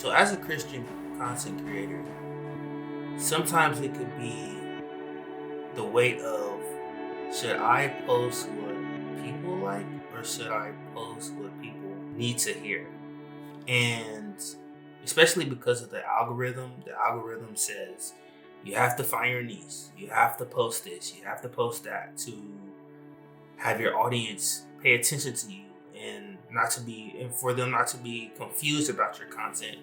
So as a Christian content creator, sometimes it could be the weight of, should I post what people like or should I post what people need to hear? And especially because of the algorithm says you have to find your niche, you have to post this, you have to post that to have your audience pay attention to you and for them not to be confused about your content.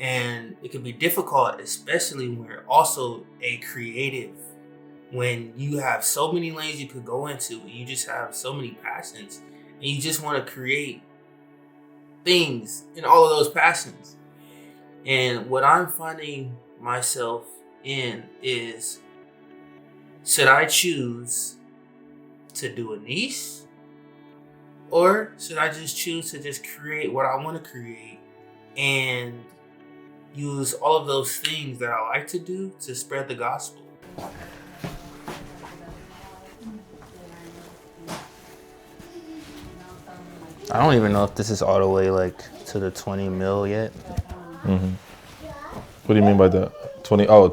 And it can be difficult, especially when you're also a creative, when you have so many lanes you could go into and you just have so many passions and you just want to create things in all of those passions. And what I'm finding myself in is, should I choose to do a niche or should I just choose to just create what I want to create and use all of those things that I like to do to spread the gospel? I don't even know if this is all the way like to the 20 mil yet. Mm-hmm. What do you mean by that? 20? Oh,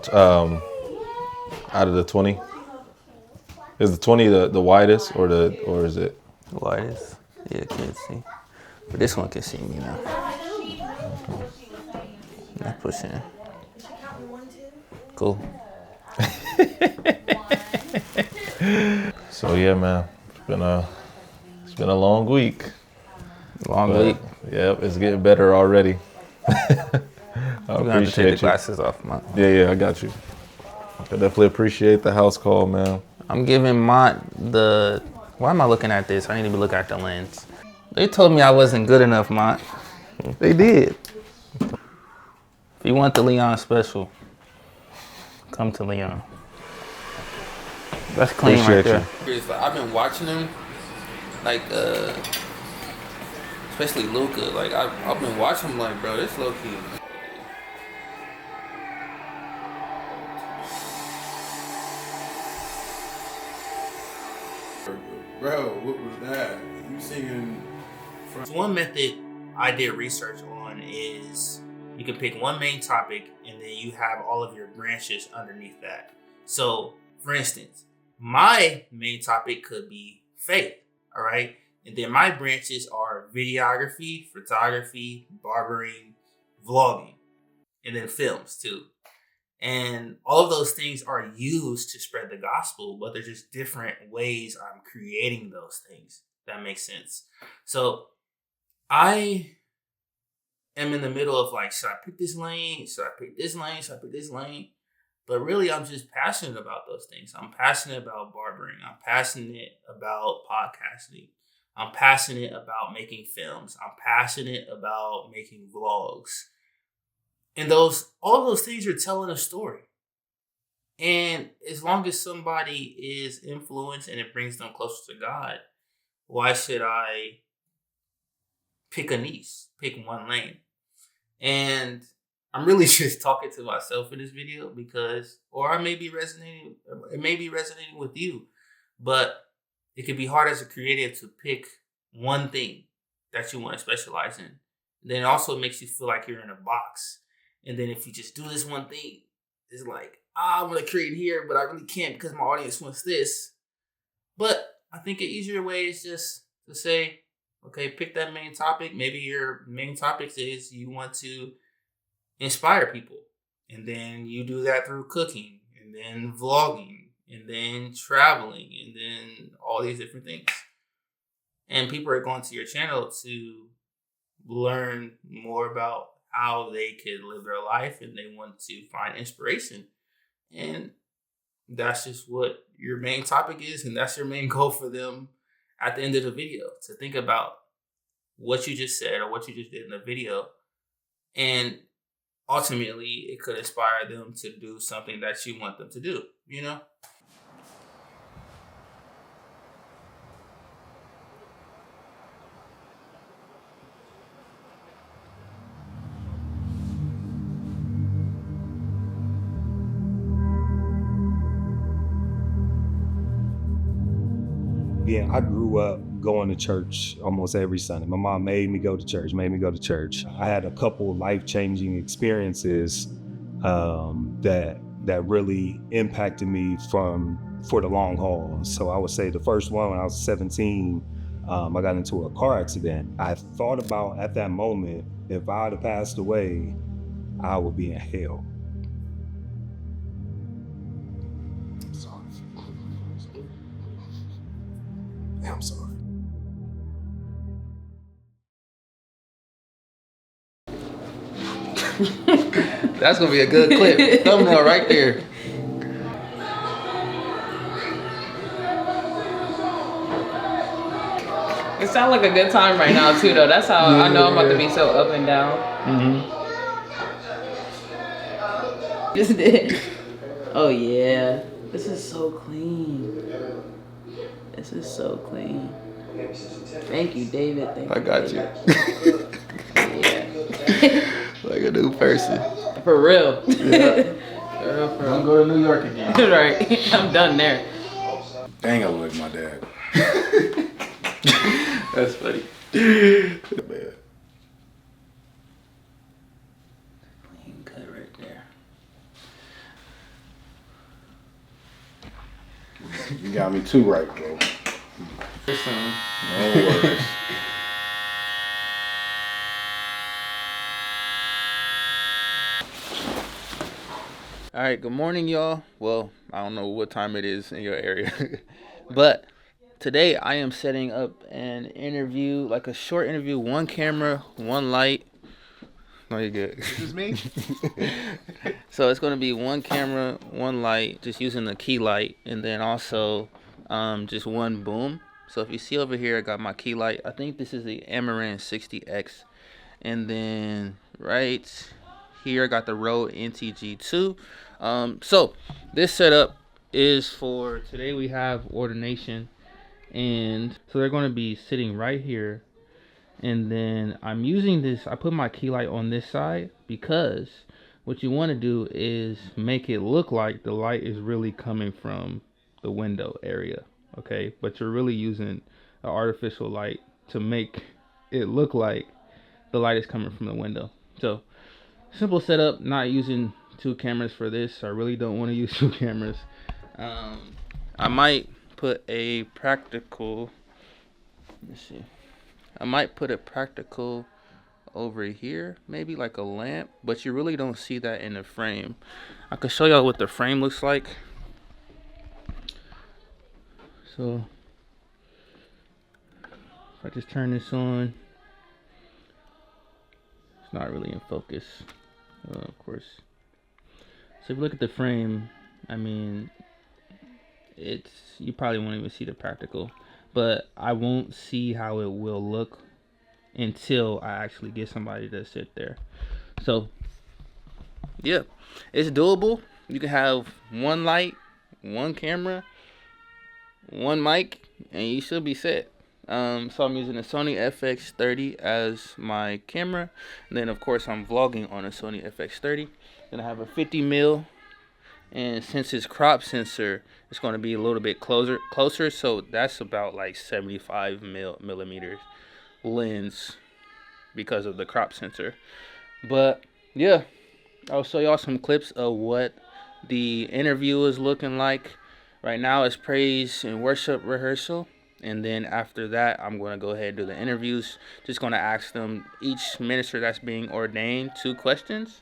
out of the 20, is the 20 the widest or is it The widest? Yeah, can't see. But this one can see me now. Not pushing. Cool. So yeah, man, it's been a long week. Long week. Yep, it's getting better already. I You're gonna have to take the glasses off, man. Yeah, I got you. I definitely appreciate the house call, man. I'm giving Mont the. Why am I looking at this? I need to be looking at the lens. They told me I wasn't good enough, Mont. They did. If you want the Leon special, come to Leon. That's clean right there. I've been watching him, like, especially Luca. Like, I've been watching him, like, bro, this low key. Bro, what was that? You singing? One method I did research on is you can pick one main topic and then you have all of your branches underneath that. So, for instance, my main topic could be faith, all right? And then my branches are videography, photography, barbering, vlogging, and then films too. And all of those things are used to spread the gospel, but they're just different ways I'm creating those things. That makes sense. So I am in the middle of like, should I pick this lane? Should I pick this lane? Should I pick this lane? But really, I'm just passionate about those things. I'm passionate about barbering. I'm passionate about podcasting. I'm passionate about making films. I'm passionate about making vlogs. And all of those things are telling a story. And as long as somebody is influenced and it brings them closer to God, why should I pick a niche, pick one lane? And I'm really just talking to myself in this video it may be resonating with you, but it can be hard as a creative to pick one thing that you want to specialize in. Then it also makes you feel like you're in a box. And then if you just do this one thing, it's like, I want to create here, but I really can't because my audience wants this. But I think an easier way is just to say, okay, pick that main topic. Maybe your main topic is you want to inspire people. And then you do that through cooking and then vlogging and then traveling and then all these different things. And people are going to your channel to learn more about how they could live their life and they want to find inspiration. And that's just what your main topic is. And that's your main goal for them at the end of the video, to think about what you just said or what you just did in the video. And ultimately, it could inspire them to do something that you want them to do, you know? Again, I grew up going to church almost every Sunday. My mom made me go to church, I had a couple life-changing experiences that really impacted me for the long haul. So I would say the first one, when I was 17, I got into a car accident. I thought about at that moment, if I had passed away, I would be in hell. I'm sorry. That's gonna be a good clip. Thumbnail right there. It sounds like a good time right now too, though. That's how I know I'm about to be so up and down. Just did. Oh yeah, this is so clean. This is so clean. Thank you, David. I got you. Yeah. Like a new person. For real. Yeah. For real. Don't go to New York again. Right. I'm done there. Dang, I look like my dad. That's funny. Bad. Clean cut right there. You got me too right, bro. Listen. No worries. All right, good morning, y'all. Well, I don't know what time it is in your area, but today I am setting up an interview, like a short interview, one camera, one light. No, you're good. This is me? So it's going to be one camera, one light, just using the key light, and then also just one boom. So if you see over here, I got my key light. I think this is the Amaran 60X. And then right here, I got the Rode NTG2. So this setup is for today. We have ordination, and so they're going to be sitting right here. And then I'm using this, I put my key light on this side because what you want to do is make it look like the light is really coming from the window area, okay? But you're really using an artificial light to make it look like the light is coming from the window. So simple setup, not using two cameras for this. I really don't want to use two cameras. I might put a practical, let's see. I might put a practical over here, maybe like a lamp, but you really don't see that in the frame. I could show y'all what the frame looks like. So if I just turn this on, it's not really in focus, of course. So if you look at the frame, I mean, you probably won't even see the practical. But I won't see how it will look until I actually get somebody to sit there. So, yeah, it's doable. You can have one light, one camera, one mic, and you should be set. So I'm using a Sony FX30 as my camera. And then, of course, I'm vlogging on a Sony FX30. Then I have a 50mm. And since it's crop sensor, it's going to be a little bit closer. So that's about like 75 millimeters lens because of the crop sensor. But yeah, I'll show y'all some clips of what the interview is looking like. Right now it's praise and worship rehearsal. And then after that, I'm going to go ahead and do the interviews. Just going to ask them, each minister that's being ordained, 2 questions.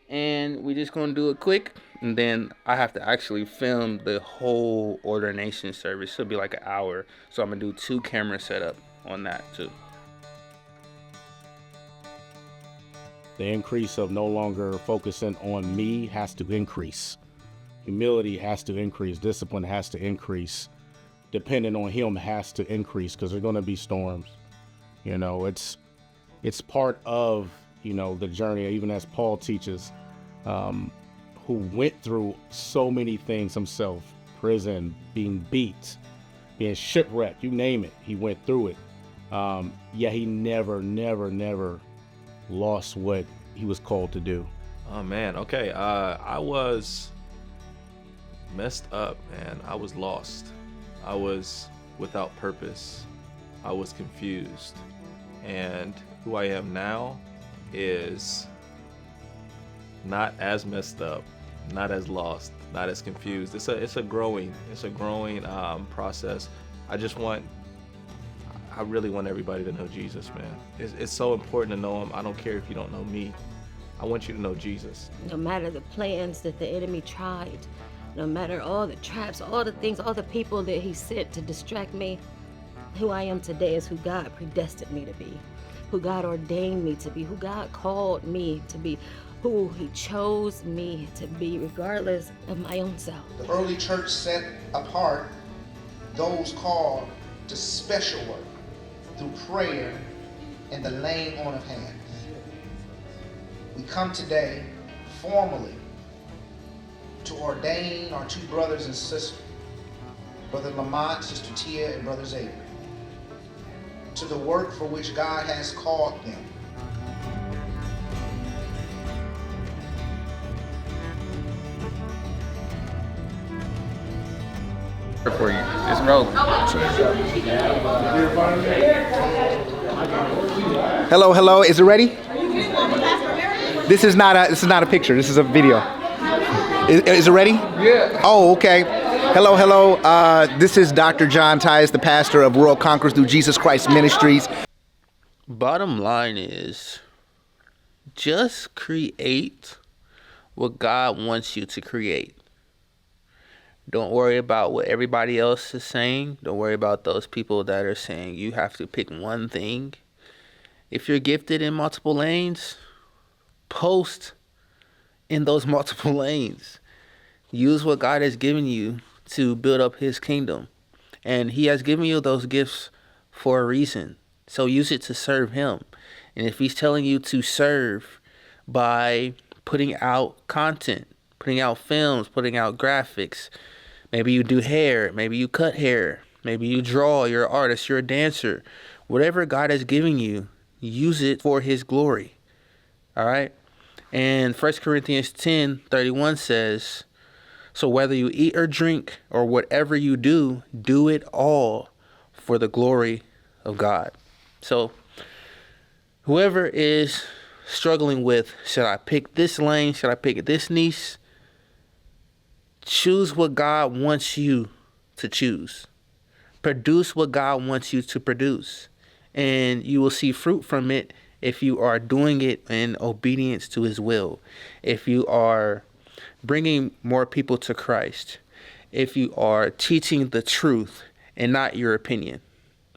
And we're just going to do it quick. And then I have to actually film the whole ordination service. It'll be like an hour. So I'm going to do 2 camera setup on that too. The increase of no longer focusing on me has to increase. Humility has to increase. Discipline has to increase. Depending on him has to increase, because there's going to be storms. You know, it's part of, you know, the journey, even as Paul teaches, who went through so many things himself, prison, being beat, being shipwrecked, you name it, he went through it. Yet he never lost what he was called to do. Oh man, okay. I was messed up, man. I was lost. I was without purpose. I was confused. And who I am now is not as messed up, not as lost, not as confused. It's a growing process. I really want everybody to know Jesus, man. It's so important to know him. I don't care if you don't know me. I want you to know Jesus. No matter the plans that the enemy tried, no matter all the traps, all the things, all the people that he sent to distract me, who I am today is who God predestined me to be, who God ordained me to be, who God called me to be, who he chose me to be, regardless of my own self. The early church set apart those called to special work through prayer and the laying on of hands. We come today formally to ordain our two brothers and sisters, Brother Lamont, Sister Tia, and Brother Xavier, to the work for which God has called them. For you. It's rolling. Hello, is it ready? This is not a picture, this is a video. Is it ready? Yeah. Oh, okay. Hello. This is Dr. John Tyus, the pastor of World Conquerors Through Jesus Christ Ministries. Bottom line is, just create what God wants you to create. Don't worry about what everybody else is saying. Don't worry about those people that are saying you have to pick one thing. If you're gifted in multiple lanes, post in those multiple lanes. Use what God has given you to build up his kingdom. And he has given you those gifts for a reason. So use it to serve him. And if he's telling you to serve by putting out content, putting out films, putting out graphics, maybe you do hair, maybe you cut hair, maybe you draw, you're an artist, you're a dancer. Whatever God has given you, use it for his glory. All right? And 1 Corinthians 10:31 says, so whether you eat or drink or whatever you do, do it all for the glory of God. So whoever is struggling with, should I pick this lane? Should I pick this niche? Choose what God wants you to choose. Produce what God wants you to produce. And you will see fruit from it if you are doing it in obedience to his will. If you are bringing more people to Christ. If you are teaching the truth and not your opinion.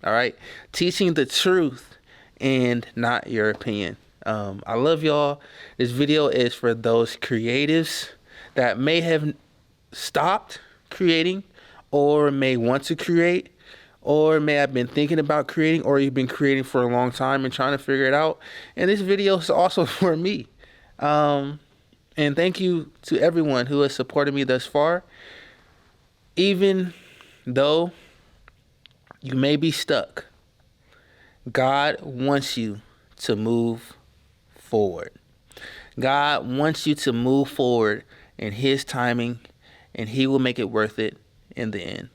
All right? Teaching the truth and not your opinion. I love y'all. This video is for those creatives that may have stopped creating or may want to create or may have been thinking about creating, or you've been creating for a long time and trying to figure it out. And this video is also for me. And thank you to everyone who has supported me thus far. Even though you may be stuck, God wants you to move forward. God wants you to move forward in his timing, and he will make it worth it in the end.